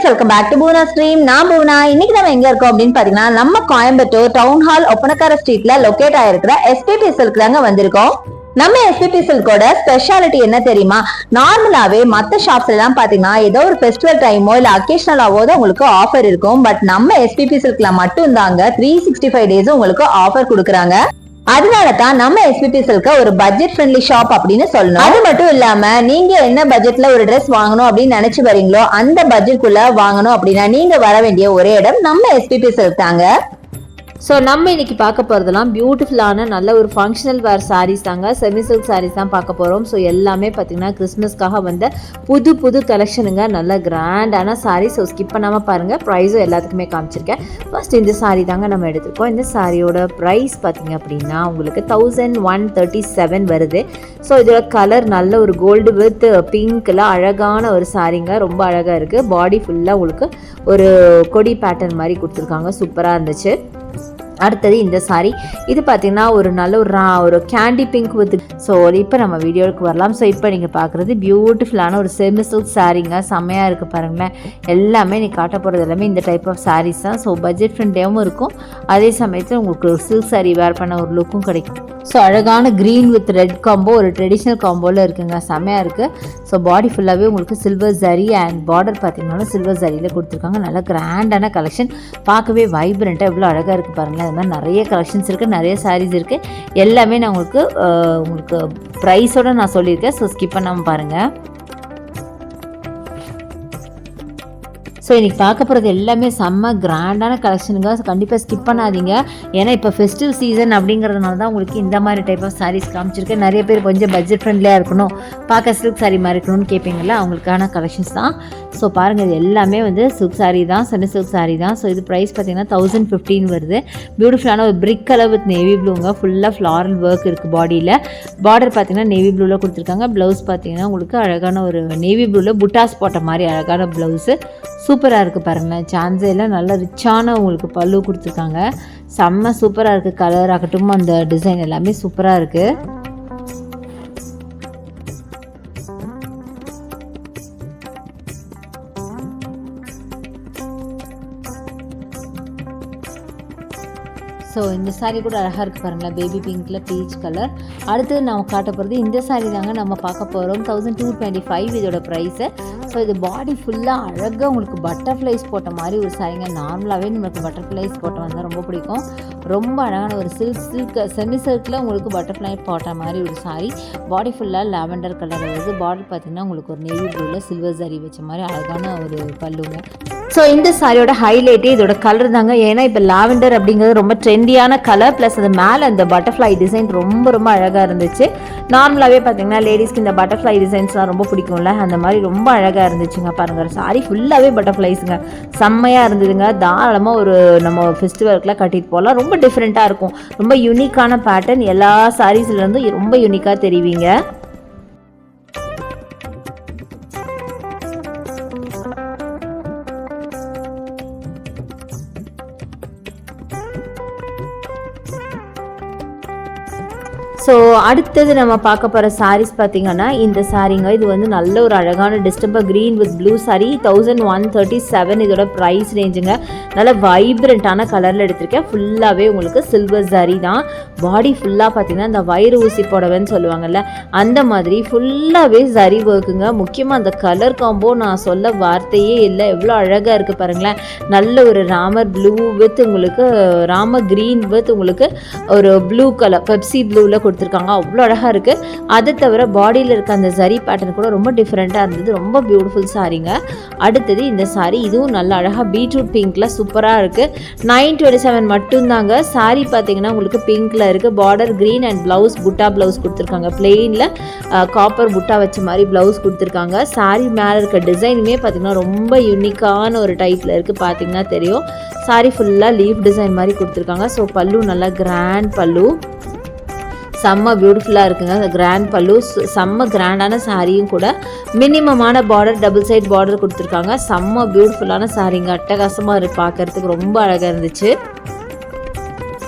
Friends, welcome back to Poona stream. நான் பூனா. இன்னைக்கு நம்ம எங்க இருக்கோம் அப்படின்னு பாத்தீங்கன்னா, நம்ம கோயம்புத்தூர் டவுன் ஹால் ஒப்பனக்கார ஸ்ட்ரீட்ல லொகேட் ஆயிருக்கிற எஸ்பிபி சில்க் தாங்க வந்திருக்கோம். நம்ம எஸ்பிபி சில்கோட ஸ்பெஷாலிட்டி என்ன தெரியுமா? நார்மலாவே மத்த ஷாப்ஸ்ல எல்லாம் பாத்தீங்கன்னா ஏதோ ஒரு ஃபெஸ்டிவல் டைமோ இல்ல அக்கேஷனலாவோ தான் உங்களுக்கு ஆஃபர் இருக்கும். பட் நம்ம எஸ்பிபி சில்க்ல மட்டும் தாங்க 365 டேஸ் உங்களுக்கு ஆஃபர் கொடுக்குறாங்க. அதனால தான் நம்ம எஸ்பிபி சில்க ஒரு பட்ஜெட் ஃப்ரெண்ட்லி ஷாப் அப்படின்னு சொல்லணும். அது மட்டும் இல்லாம நீங்க என்ன பட்ஜெட்ல ஒரு ட்ரெஸ் வாங்கணும் அப்படின்னு நினைச்சு வரீங்களோ அந்த பட்ஜெட்குள்ள வாங்கணும் அப்படின்னா நீங்க வர வேண்டிய ஒரே இடம் நம்ம எஸ்பிபி சில்க் தாங்க. ஸோ நம்ம இன்றைக்கி பார்க்க போகிறதுலாம் பியூட்டிஃபுல்லான நல்ல ஒரு ஃபங்க்ஷனல் வேர் சாரீஸ் தாங்க. செமி சில்க் சாரீஸ் தான் பார்க்க போகிறோம். ஸோ எல்லாமே பார்த்திங்கன்னா கிறிஸ்மஸ்க்காக வந்த புது கலெக்ஷனுங்க. நல்ல கிராண்டான சாரீ. ஸோ ஸ்கிப் பண்ணாமல் பாருங்கள். ப்ரைஸும் எல்லாத்துக்குமே காமிச்சிருக்கேன். ஃபர்ஸ்ட் இந்த சாரீ தாங்க நம்ம எடுத்துருக்கோம். இந்த சாரியோட ப்ரைஸ் பார்த்திங்க அப்படின்னா உங்களுக்கு 1137 வருது. ஸோ இதோட கலர் நல்ல ஒரு கோல்டு வித் பிங்க்கில் அழகான ஒரு சாரீங்க. ரொம்ப அழகாக இருக்குது. பாடி ஃபுல்லாக உங்களுக்கு ஒரு கொடி பேட்டர்ன் மாதிரி கொடுத்துருக்காங்க. சூப்பராக இருந்துச்சு. அடுத்தது இந்த சாரீ. இது பார்த்தீங்கன்னா ஒரு நல்ல ஒரு கேண்டி பிங்க் வித். ஸோ இப்போ நம்ம வீடியோவுக்கு வரலாம். ஸோ இப்போ நீங்கள் பார்க்குறது பியூட்டிஃபுல்லான ஒரு செமி சில்க் சாரீங்க. செம்மையாக இருக்குது பாருங்களேன். எல்லாமே நீ காட்ட போகிறது எல்லாமே இந்த டைப் ஆஃப் சாரீஸ் தான். ஸோ பட்ஜெட் ஃப்ரெண்ட்லியாகவும் இருக்கும். அதே சமயத்தில் உங்களுக்கு ஒரு சில்க் சாரீ வேர் பண்ண ஒரு லுக்கும் கிடைக்கும். ஸோ அழகான க்ரீன் வித் ரெட் காம்போ, ஒரு ட்ரெடிஷ்னல் காம்போவில் இருக்குங்க. செம்மையாக இருக்குது. ஸோ பாடி ஃபுல்லாகவே உங்களுக்கு சில்வர் ஜரி அண்ட் பார்டர் பார்த்தீங்கன்னா சில்வர் ஜரியில் கொடுத்துருக்காங்க. நல்லா கிராண்டான கலெக்ஷன். பார்க்கவே வைப்ரண்ட்டாக எவ்வளோ அழகாக இருக்குது பாருங்களேன். அது மாதிரி நிறைய கலெக்ஷன்ஸ் இருக்குது, நிறைய சாரீஸ் இருக்குது. எல்லாமே நான் உங்களுக்கு ப்ரைஸோடு நான் சொல்லியிருக்கேன். ஸோ ஸ்கிப் பண்ணாமல் பாருங்கள். ஸோ இன்றைக்கி பார்க்க போகிறது எல்லாமே செம்ம கிராண்டான கலெக்ஷனுங்க. கண்டிப்பாக ஸ்கிப் பண்ணாதீங்க. ஏன்னா இப்போ ஃபெஸ்டிவல் சீசன் அப்படிங்கிறதுனால தான் உங்களுக்கு இந்த மாதிரி டைப் ஆஃப் சாரீஸ் காமிச்சிருக்கேன். நிறைய பேர் கொஞ்சம் பட்ஜெட் ஃப்ரெண்ட்லியாக இருக்கணும், பார்க்க சில்க் சாரீ மாதிரி இருக்கணும்னு கேட்பீங்களா, அவங்களுக்கான கலெக்ஷன்ஸ் தான். ஸோ பாருங்கள், இது எல்லாமே வந்து சில்க் சாரீ தான், செமி சில்க் சாரீ தான். ஸோ இது ப்ரைஸ் பார்த்தீங்கன்னா 1015 வருது. பியூட்டிஃபுல்லான ஒரு பிரிக் கலர் வித் நேவி ப்ளூங்க. ஃபுல்லாக ஃப்ளாரல் ஒர்க் இருக்குது பாடியில். பார்டர் பார்த்தீங்கன்னா நேவி ப்ளூவில் கொடுத்துருக்காங்க. ப்ளவுஸ் பார்த்தீங்கன்னா உங்களுக்கு அழகான ஒரு நேவி ப்ளூவில் புட்டாஸ் போட்ட மாதிரி அழகான ப்ளவுஸு. சூப்பராக இருக்குது பாருங்களேன். சான்ஸே இல்லை. நல்ல ரிச்சான உங்களுக்கு பல்லு கொடுத்துருக்காங்க. செம்ம சூப்பராக இருக்குது. கலர் ஆகட்டும், அந்த டிசைன் எல்லாமே சூப்பராக இருக்குது. ஸோ இந்த சாரீ கூட அழகாக இருக்குது பாருங்களேன். பேபி பிங்க்கில் பீச் கலர். அடுத்து நம்ம காட்ட போகிறது இந்த சாரீ தாங்க நம்ம பார்க்க போகிறோம். 1225 இதோட ப்ரைஸு. ஸோ இது பாடி ஃபுல்லாக அழகாக உங்களுக்கு பட்டர்ஃப்ளைஸ் போட்ட மாதிரி ஒரு சாரீங்க. நார்மலாகவே நம்மளுக்கு பட்டர்ஃப்ளைஸ் போட்ட வந்தால் ரொம்ப பிடிக்கும். ரொம்ப அழகான ஒரு சில்க் செமி சில்கில் உங்களுக்கு பட்டர்ஃப்ளை போட்ட மாதிரி ஒரு சாரீ. பாடி ஃபுல்லாக லாவெண்டர் கலர் வருது. பாடி பார்த்திங்கன்னா உங்களுக்கு ஒரு நேவி ப்ளூவில் சில்வர் ஜரி வச்ச மாதிரி அழகான ஒரு பல்லுங்க. ஸோ இந்த சாரியோட ஹைலைட்டே இதோட கலர் தாங்க. ஏன்னா இப்போ லாவெண்டர் அப்படிங்கிறது ரொம்ப ட்ரெண்டியான கலர். ப்ளஸ் அது மேலே அந்த பட்டர்ஃப்ளை டிசைன் ரொம்ப அழகாக இருந்துச்சு. நார்மலாகவே பார்த்தீங்கன்னா லேடிஸ்க்கு இந்த பட்டர்ஃப்ளை டிசைன்ஸ்லாம் ரொம்ப பிடிக்கும்ல, அந்த மாதிரி ரொம்ப அழகாக இருந்துச்சுங்க. பாருங்கள், சாரி ஃபுல்லாகவே பட்டர்ஃப்ளைஸுங்க. செம்மையாக இருந்ததுங்க. தாராளமாக ஒரு நம்ம ஃபெஸ்டிவலுக்குலாம் கட்டிட்டு போகலாம். ரொம்ப டிஃப்ரெண்ட்டாக இருக்கும். ரொம்ப யூனிக்கான பேட்டர்ன். எல்லா சாரீஸ்லேருந்தும் ரொம்ப யூனிக்காக தெரிவிங்க. ஸோ அடுத்தது நம்ம பார்க்க போகிற சாரீஸ் பார்த்திங்கன்னா இந்த சாரீங்க. இது வந்து நல்ல ஒரு அழகான distemper green with blue sari. 1137 இதோட ப்ரைஸ் ரேஞ்சுங்க. நல்ல வைப்ரண்ட்டான கலரில் எடுத்திருக்கேன். ஃபுல்லாகவே உங்களுக்கு சில்வர் சாரீ தான். பாடி ஃபுல்லாக பார்த்திங்கன்னா இந்த வயிறு ஊசி புடவைன்னு சொல்லுவாங்கள்ல, அந்த மாதிரி ஃபுல்லாகவே சரி ஒர்க்குங்க. முக்கியமாக அந்த கலர் காம்போ நான் சொல்ல வார்த்தையே இல்லை. எவ்வளோ அழகாக இருக்குது பாருங்களேன். நல்ல ஒரு ராமர் ப்ளூ வித் உங்களுக்கு ராமர் க்ரீன் வித் உங்களுக்கு ஒரு ப்ளூ கலர் பெப்சி ப்ளூவில் கொடுத்துருக்காங்க. அவ்வளோ அழகாக இருக்குது. அதை தவிர பாடியில் இருக்க அந்த சரி பேட்டர்ன் கூட ரொம்ப டிஃப்ரெண்ட்டாக இருந்தது. ரொம்ப பியூட்டிஃபுல் சாரீங்க. அடுத்தது இந்த சாரீ. இதுவும் நல்ல அழகாக பீட்ரூட் பிங்க்கில் சூப்பராக இருக்குது. 927 மட்டும்தாங்க. சாரீ பார்த்தீங்கன்னா உங்களுக்கு பிங்க்கில் இருக்குது. பார்டர் க்ரீன் அண்ட் ப்ளவுஸ் புட்டா ப்ளவுஸ் கொடுத்துருக்காங்க. பிளெயினில் காப்பர் புட்டா வச்ச மாதிரி ப்ளவுஸ் கொடுத்துருக்காங்க. சாரீ மேலே இருக்க டிசைனுமே பார்த்தீங்கன்னா ரொம்ப யூனிக்கான ஒரு டைப்பில் இருக்குது. பார்த்தீங்கன்னா தெரியும். சாரீ ஃபுல்லாக லீஃப் டிசைன் மாதிரி கொடுத்துருக்காங்க. ஸோ பல்லு நல்லா கிராண்ட் பல்லு. செம்ம பியூட்டிஃபுல்லாக இருக்குங்க. அந்த கிராண்ட் பல்லு செம்ம கிராண்டான சாரியும் கூட. மினிமமான பார்டர், டபுள் சைட் பார்டர் கொடுத்துருக்காங்க. செம்ம பியூட்டிஃபுல்லான சாரிங்க. அட்டகாசமாக இருக்குது. பார்க்குறதுக்கு ரொம்ப அழகாக இருந்துச்சு.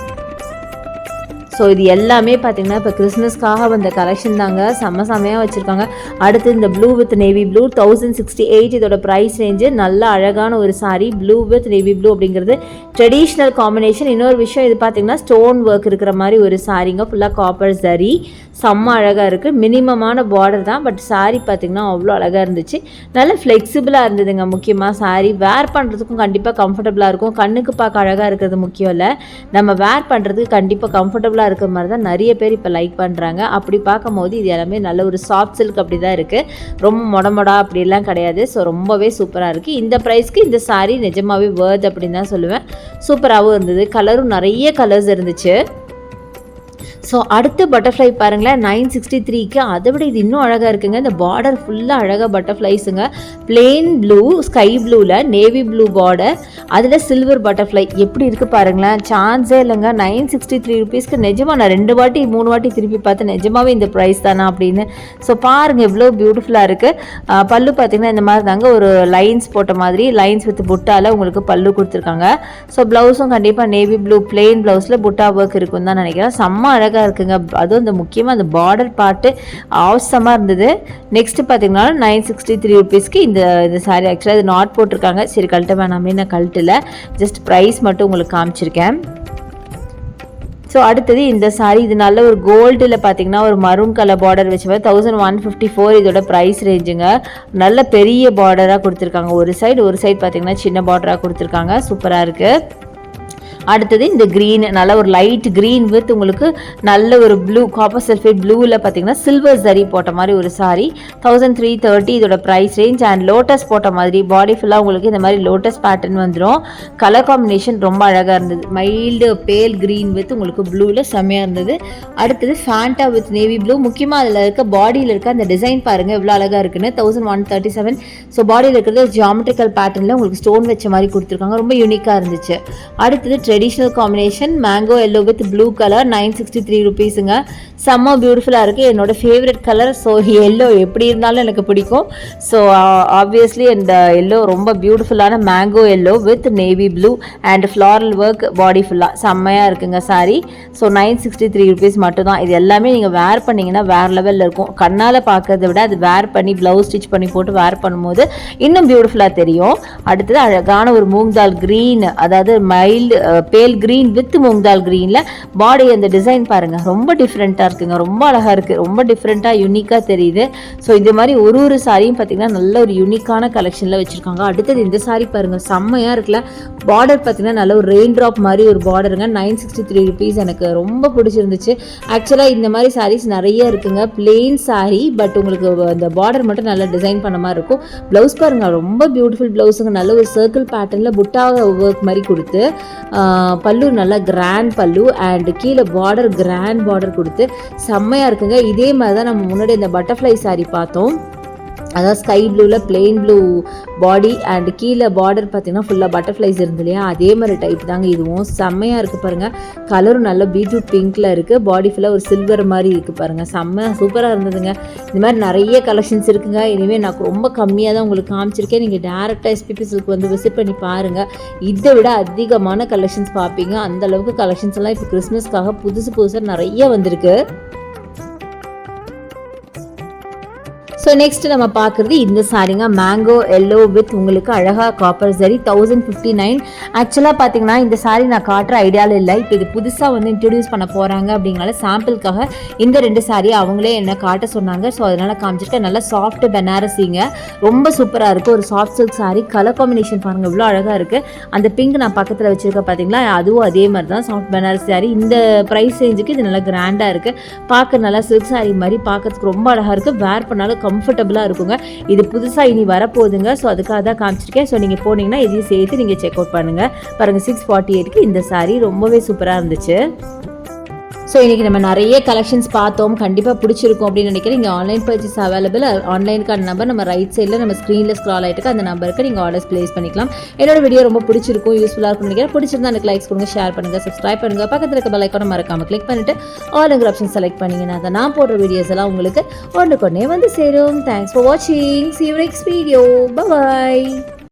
ஸோ இது எல்லாமே பார்த்தீங்கன்னா இப்போ கிறிஸ்மஸ்க்காக வந்த கலெக்ஷன் தாங்க, செம்மையாக வச்சுருக்காங்க. அடுத்து இந்த ப்ளூ வித் நேவி ப்ளூ 1068 இதோட ப்ரைஸ் ரேஞ்சு. நல்ல அழகான ஒரு sari, blue with navy blue அப்படிங்கிறது ட்ரெடிஷ்னல் காம்பினேஷன். இன்னொரு விஷயம் இது பார்த்தீங்கன்னா ஸ்டோன் ஒர்க் இருக்கிற மாதிரி ஒரு சாரீங்க, ஃபுல்லாக காப்பர் சரி, செம்ம அழகாக இருக்குது. மினிமமான பார்டர் தான், பட் சாரீ பார்த்திங்கன்னா அவ்வளோ அழகாக இருந்துச்சு. நல்ல ஃப்ளெக்சிபிளாக இருந்ததுங்க. முக்கியமாக சாரீ வேர் பண்ணுறதுக்கும் கண்டிப்பாக கம்ஃபர்டபுளாக இருக்கும். கண்ணுக்கு பார்க்க அழகாக இருக்கிறது முக்கியம் இல்லை, நம்ம வேர் பண்ணுறதுக்கு கண்டிப்பாக கம்ஃபர்டபுளாக இருக்கிற மாதிரி தான் நிறைய பேர் இப்போ லைக் பண்ணுறாங்க. அப்படி பார்க்கும்போது இது எல்லாமே நல்ல ஒரு சாஃப்ட் சில்க் அப்படி தான் இருக்குது, ரொம்ப மொடா அப்படிலாம் கிடையாது. ஸோ ரொம்பவே சூப்பராக இருக்குது. இந்த ப்ரைஸ்க்கு இந்த சாரீ நிஜமாகவே வேர்த் அப்படின்னு தான் சொல்லுவேன். சூப்பராகவும் இருந்தது. கலரும் நிறைய கலர்ஸ் இருந்துச்சு. ஸோ அடுத்த பட்டர்ஃப்ளை பாருங்களேன், 963க்கு அதை விட இது இன்னும் அழகாக இருக்குங்க. இந்த பார்டர் ஃபுல்லாக அழகாக பட்டர்ஃப்ளைஸுங்க. பிளெயின் ப்ளூ, ஸ்கை ப்ளூவில் நேவி ப்ளூ பார்டர், அதில் சில்வர் பட்டர்ஃப்ளை எப்படி இருக்குது பாருங்களேன், சான்ஸே இல்லைங்க. 963 ருபீஸ்க்கு நிஜமாக நான் 2 வாட்டி 3 வாட்டி திருப்பி பார்த்தேன், நிஜமாகவே இந்த ப்ரைஸ் தானா அப்படின்னு. ஸோ பாருங்கள் எவ்வளோ பியூட்டிஃபுல்லாக இருக்குது. பல்லு பார்த்திங்கன்னா இந்த மாதிரி தாங்க, ஒரு லைன்ஸ் போட்ட மாதிரி, லைன்ஸ் வித் புட்டாவில் உங்களுக்கு பல்லு கொடுத்துருக்காங்க. ஸோ ப்ளவுஸும் கண்டிப்பாக நேவி ப்ளூ பிளெயின் ப்ளவுஸில் புட்டா ஒர்க் இருக்குன்னு தான் நினைக்கிறேன். செம்ம அழகாக இருக்குங்க. அதுவும் இந்த முக்கியமாக அந்த பார்டர் பார்ட்டு அவசமாக இருந்தது. நெக்ஸ்ட் பார்த்தீங்கன்னா 963 ருபீஸ்க்கு இந்த சாரீ. ஆக்சுவலாக இது நாட் போட்டிருக்காங்க, சரி கழட்ட வேணாமே, நான் கழட்டல, ஜஸ்ட் ப்ரைஸ் மட்டும் உங்களுக்கு காமிச்சிருக்கேன். ஸோ அடுத்தது இந்த சாரீ, இது நல்ல ஒரு கோல்டில் பார்த்தீங்கன்னா ஒரு மரூன் கலர் பார்டர் வச்சு 1154 இதோட ப்ரைஸ் ரேஞ்சுங்க. நல்ல பெரிய பார்டராக கொடுத்துருக்காங்க. ஒரு சைடு பார்த்தீங்கன்னா சின்ன பார்டராக கொடுத்துருக்காங்க. சூப்பராக இருக்குது. அடுத்தது இந்த க்ரீன், நல்ல ஒரு லைட் க்ரீன் வித் உங்களுக்கு நல்ல ஒரு ப்ளூ, காப்பர் சல்ஃபேட் ப்ளூவில் பார்த்தீங்கன்னா சில்வர் சரி போட்ட மாதிரி ஒரு சாரீ. 1330 இதோட ப்ரைஸ் ரேஞ்ச். அண்ட் லோட்டஸ் போட்ட மாதிரி பாடி ஃபுல்லாக உங்களுக்கு இந்த மாதிரி லோட்டஸ் பேட்டர்ன் வந்துடும். கலர் காம்பினேஷன் ரொம்ப அழகாக இருந்தது. மைல்டு பேல் க்ரீன் வித் உங்களுக்கு ப்ளூவில் செம்மையாக இருந்தது. அடுத்தது ஃபேண்டா வித் நேவி ப்ளூ. முக்கியமாக அதில் இருக்க பாடியில் இருக்க அந்த டிசைன் பாருங்கள் எவ்வளோ அழகாக இருக்குன்னு. 1137. ஸோ பாடியில் இருக்கிறது ஜியாமெட்ரிக்கல் பேட்டர்னில் உங்களுக்கு ஸ்டோன் வச்ச மாதிரி கொடுத்துருக்காங்க. ரொம்ப யூனிக்காக இருந்துச்சு. அடுத்தது traditional combination mango yellow with blue colour, 963 ருபீஸுங்க. செம்ம பியூட்டிஃபுல்லாக இருக்குது. என்னோட ஃபேவரட் கலர். ஸோ எல்லோ எப்படி இருந்தாலும் எனக்கு பிடிக்கும். ஸோ ஆப்வியஸ்லி இந்த எல்லோ ரொம்ப பியூட்டிஃபுல்லான mango yellow with navy blue and floral work பாடி ஃபுல்லாக செம்மையாக இருக்குங்க சாரி. ஸோ 963 ருபீஸ் மட்டும் தான். இது எல்லாமே நீங்கள் வேர் பண்ணிங்கன்னா வேறு லெவலில் இருக்கும். கண்ணால் பார்க்கறத விட அது வேர் பண்ணி ப்ளவுஸ் ஸ்டிச் பண்ணி போட்டு வேர் பண்ணும்போது இன்னும் பியூட்டிஃபுல்லாக தெரியும். அடுத்தது அழகான ஒரு மூங்தால் க்ரீன், அதாவது மைல்டு பேல் க்ரீன் வித் மூங்தால் க்ரீனில் பாடி அந்த டிசைன் பாருங்கள் ரொம்ப டிஃப்ரெண்ட்டாக இருக்குங்க. ரொம்ப அழகாக இருக்குது, ரொம்ப டிஃப்ரெண்ட்டாக யூனிக்காக தெரியுது. ஸோ இந்த மாதிரி ஒரு சாரியும் பார்த்திங்கன்னா நல்ல ஒரு யூனிக்கான கலெக்ஷனில் வச்சுருக்காங்க. அடுத்தது இந்த சாரி பாருங்கள் செம்மையாக இருக்குல்ல. பார்டர் பார்த்திங்கன்னா நல்ல ஒரு ரெயின் ட்ராப் மாதிரி ஒரு பார்டருங்க. 963 ருபீஸ். எனக்கு ரொம்ப பிடிச்சிருந்துச்சு. ஆக்சுவலாக இந்த மாதிரி சாரீஸ் நிறைய இருக்குங்க. பிளெயின் சாரீ, பட் உங்களுக்கு அந்த பார்டர் மட்டும் நல்லா டிசைன் பண்ண மாதிரி இருக்கும். ப்ளவுஸ் பாருங்கள் ரொம்ப பியூட்டிஃபுல் ப்ளவுஸுங்க. நல்ல ஒரு சர்க்கிள் பேட்டர்னில் புட்டா ஒர்க் மாதிரி கொடுத்து, பல்லு நல்லா கிராண்ட் பல்லு அண்ட் கீழே பார்டர் கிராண்ட் பார்டர் கொடுத்து செம்மையாக இருக்குங்க. இதே மாதிரி தான் நம்ம முன்னாடி இந்த பட்டர்ஃப்ளை சாரீ பார்த்தோம். அதாவது ஸ்கை ப்ளூவில் பிளெயின் ப்ளூ பாடி அண்ட் கீழே பார்டர் பார்த்தீங்கன்னா ஃபுல்லாக பட்டர்ஃப்ளைஸ் இருந்து இல்லையா, அதே மாதிரி டைப் தாங்க இதுவும். செம்மையாக இருக்குது பாருங்கள். கலரும் நல்ல பீட்ரூட் பிங்க்கில் இருக்குது. பாடி ஃபுல்லாக ஒரு சில்வர் மாதிரி இருக்குது பாருங்கள். செம்மையாக சூப்பராக இருந்ததுங்க. இந்த மாதிரி நிறைய கலெக்ஷன்ஸ் இருக்குங்க. இனிமேல் நான் ரொம்ப கம்மியாக தான் உங்களுக்கு காமிச்சிருக்கேன். நீங்கள் டேரெக்டாக எஸ்பிபி சில்க் வந்து விசிட் பண்ணி பாருங்கள். இதை விட அதிகமான கலெக்ஷன்ஸ் பார்ப்பீங்க. அந்தளவுக்கு கலெக்ஷன்ஸ் எல்லாம் இப்போ கிறிஸ்மஸ்க்காக புதுசாக நிறைய வந்திருக்கு. ஸோ நெக்ஸ்ட் நம்ம பார்க்குறது இந்த சாரீங்க, மேங்கோ எல்லோ வித் உங்களுக்கு அழகாக காப்பர் சரி, 1059. ஆக்சுவலாக பார்த்தீங்கன்னா இந்த சாரீ நான் காட்டுற ஐடியாவில் இல்லை. இப்போ இது புதுசாக வந்து இன்ட்ரடியூஸ் பண்ண போகிறாங்க அப்படிங்கனால சாம்பிளுக்காக இந்த 2 சாரீ அவங்களே என்ன காட்ட சொன்னாங்க. ஸோ அதனால் காமிச்சிருக்கேன். நல்லா சாஃப்ட் பனாரசிங்க, ரொம்ப சூப்பராக இருக்குது. ஒரு soft silk sari. Colour combination பாருங்கள் இவ்வளோ அழகாக இருக்குது. அந்த பிங்க் நான் பக்கத்தில் வச்சுருக்கேன் பார்த்தீங்களா, அதுவும் அதே மாதிரி தான் சாஃப்ட் பனாரசி சாரீ. இந்த ப்ரைஸ் ரேஞ்சுக்கு இது நல்லா கிராண்டாக இருக்குது. பார்க்க நல்லா சில்க் சாரீ மாதிரி பார்க்கறதுக்கு ரொம்ப அழகாக இருக்குது. வேர் பண்ணாலும் கம்ஃபர்டபுளாக இருக்குங்க. இது புதுசாக இனி வரப்போகுதுங்க. ஸோ அதுக்காக தான் காமிச்சிருக்கேன். ஸோ நீங்கள் போனீங்கன்னா இதையும் சேர்த்து நீங்கள் செக் அவுட் பண்ணுங்கள். பாருங்கள் 648க்கு இந்த சாரீ ரொம்பவே சூப்பராக இருந்துச்சு. ஸோ இன்றைக்கி நம்ம நிறைய கலெக்ஷன்ஸ் பார்த்தோம். கண்டிப்பாக பிடிச்சிருக்கும் அப்படின்னு நினைக்கிறேன். இங்கே ஆன்லைன் பர்ச்சேஸ் அவைலபிள். ஆன்லைனுக்கான நம்பர் நம்ம ரைட் சைடில் நம்ம ஸ்க்ரீனில் ஸ்க்ரால் ஆகிட்டு அந்த நம்பருக்கு நீங்கள் ஆர்டர்ஸ் ப்ளேஸ் பண்ணிக்கலாம். என்னோட வீடியோ ரொம்ப பிடிச்சிருக்கும், யூஸ்ஃபுல்லாக இருக்கும்னு நினைக்கிறேன். பிடிச்சிருந்தா எனக்கு லைக்ஸ் கொடுங்க, ஷேர் பண்ணுங்கள், சப்ஸ்கிரைப் பண்ணுங்கள். பக்கத்தில் இருக்க பெல் ஐக்கானை மறக்காமல் கிளிக் பண்ணிவிட்டு ஆல்ங்கிற ஆப்ஷன் செலக்ட் பண்ணிங்கன்னா அதை நான் போடுற வீடியோஸ் எல்லாம் உங்களுக்கு ஒன்றுக்கொன்னே வந்து சேரும். தேங்க்ஸ் ஃபார் வாட்சிங். See you next video. Bye bye.